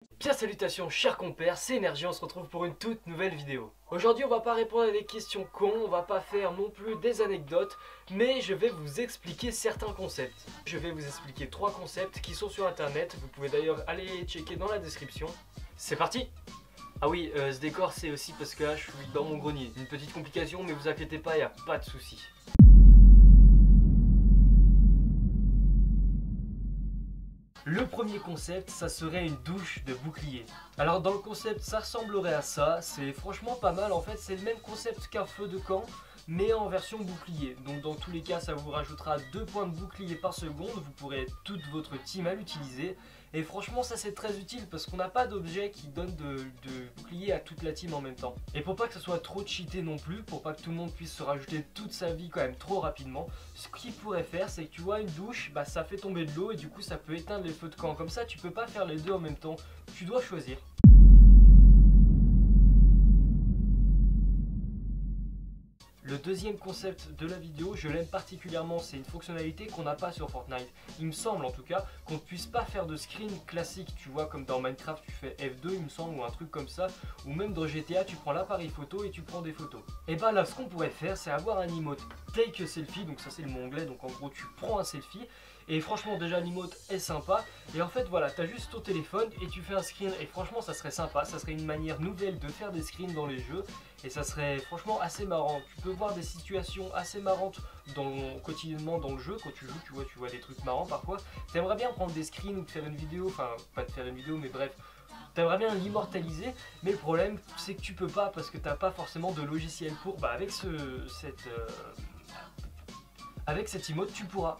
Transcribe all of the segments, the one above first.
Bien salutations chers compères, c'est Énergie, on se retrouve pour une toute nouvelle vidéo. Aujourd'hui on va pas répondre à des questions cons, on va pas faire non plus des anecdotes, mais je vais vous expliquer certains concepts. Je vais vous expliquer 3 concepts qui sont sur internet, vous pouvez d'ailleurs aller checker dans la description. C'est parti! Ah oui, ce décor c'est aussi parce que là je suis dans mon grenier. Une petite complication mais vous inquiétez pas, il n'y a pas de souci. Le premier concept, ça serait une douche de bouclier. Alors dans le concept, ça ressemblerait à ça, c'est franchement pas mal en fait, c'est le même concept qu'un feu de camp, mais en version bouclier. Donc dans tous les cas, ça vous rajoutera 2 points de bouclier par seconde, vous pourrez toute votre team à l'utiliser. Et franchement ça c'est très utile parce qu'on n'a pas d'objet qui donne de bouclier à toute la team en même temps. Et pour pas que ça soit trop cheaté non plus, pour pas que tout le monde puisse se rajouter toute sa vie quand même trop rapidement, ce qu'il pourrait faire c'est que tu vois une douche, bah ça fait tomber de l'eau et du coup ça peut éteindre les feux de camp. Comme ça tu peux pas faire les deux en même temps, tu dois choisir. Le deuxième concept de la vidéo, je l'aime particulièrement, c'est une fonctionnalité qu'on n'a pas sur Fortnite. Il me semble en tout cas qu'on ne puisse pas faire de screen classique, tu vois, comme dans Minecraft tu fais F2 il me semble, ou un truc comme ça, ou même dans GTA tu prends l'appareil photo et tu prends des photos. Et bah là ce qu'on pourrait faire c'est avoir un emote take selfie, donc ça c'est le mot anglais, donc en gros tu prends un selfie. Et franchement déjà l'emote est sympa. Et en fait voilà, tu as juste ton téléphone et tu fais un screen. Et franchement ça serait sympa, ça serait une manière nouvelle de faire des screens dans les jeux. Et ça serait franchement assez marrant. Tu peux voir des situations assez marrantes quotidiennement dans le jeu. Quand tu joues, tu vois des trucs marrants parfois. T'aimerais bien prendre des screens ou de faire une vidéo, enfin pas de faire une vidéo mais bref. T'aimerais bien l'immortaliser, mais le problème c'est que tu peux pas parce que t'as pas forcément de logiciel pour. Bah avec cette emote tu pourras.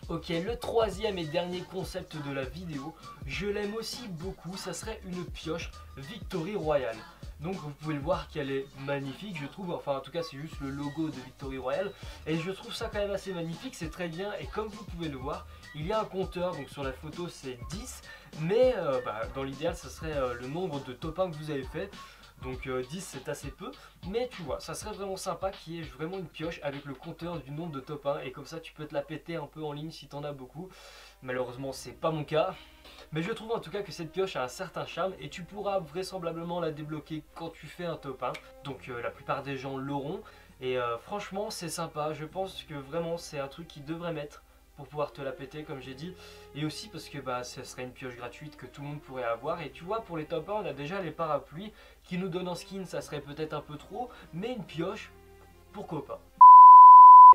Ok, le troisième et dernier concept de la vidéo, je l'aime aussi beaucoup, ça serait une pioche Victory Royale. Donc vous pouvez le voir qu'elle est magnifique, je trouve, enfin en tout cas c'est juste le logo de Victory Royale. Et je trouve ça quand même assez magnifique, c'est très bien, et comme vous pouvez le voir, il y a un compteur, donc sur la photo c'est 10, mais dans l'idéal ça serait le nombre de top 1 que vous avez fait. Donc 10 c'est assez peu, mais tu vois, ça serait vraiment sympa qu'il y ait vraiment une pioche avec le compteur du nombre de top 1 et comme ça tu peux te la péter un peu en ligne si t'en as beaucoup. Malheureusement c'est pas mon cas, mais je trouve en tout cas que cette pioche a un certain charme et tu pourras vraisemblablement la débloquer quand tu fais un top 1. Donc la plupart des gens l'auront et franchement c'est sympa, je pense que vraiment c'est un truc qu'ils devraient mettre pour pouvoir te la péter comme j'ai dit, et aussi parce que ça serait une pioche gratuite que tout le monde pourrait avoir. Et tu vois, pour les top 1 on a déjà les parapluies qui nous donnent en skin, ça serait peut-être un peu trop, mais une pioche, pourquoi pas.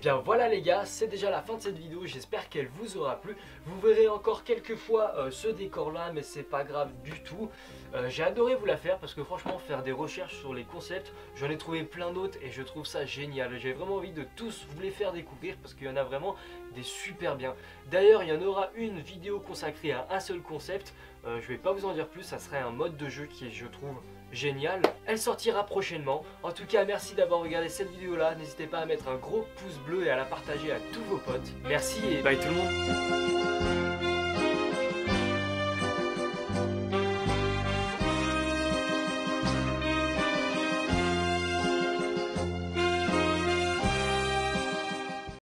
Bien voilà les gars, c'est déjà la fin de cette vidéo, j'espère qu'elle vous aura plu. Vous verrez encore quelques fois ce décor là, mais c'est pas grave du tout. J'ai adoré vous la faire parce que franchement faire des recherches sur les concepts, j'en ai trouvé plein d'autres et je trouve ça génial. J'ai vraiment envie de tous vous les faire découvrir parce qu'il y en a vraiment des super bien. D'ailleurs il y en aura une vidéo consacrée à un seul concept, je vais pas vous en dire plus, ça serait un mode de jeu qui est je trouve génial. Elle sortira prochainement. En tout cas merci d'avoir regardé cette vidéo là, n'hésitez pas à mettre un gros pouce bleu et à la partager à tous vos potes. Merci et bye tout le monde.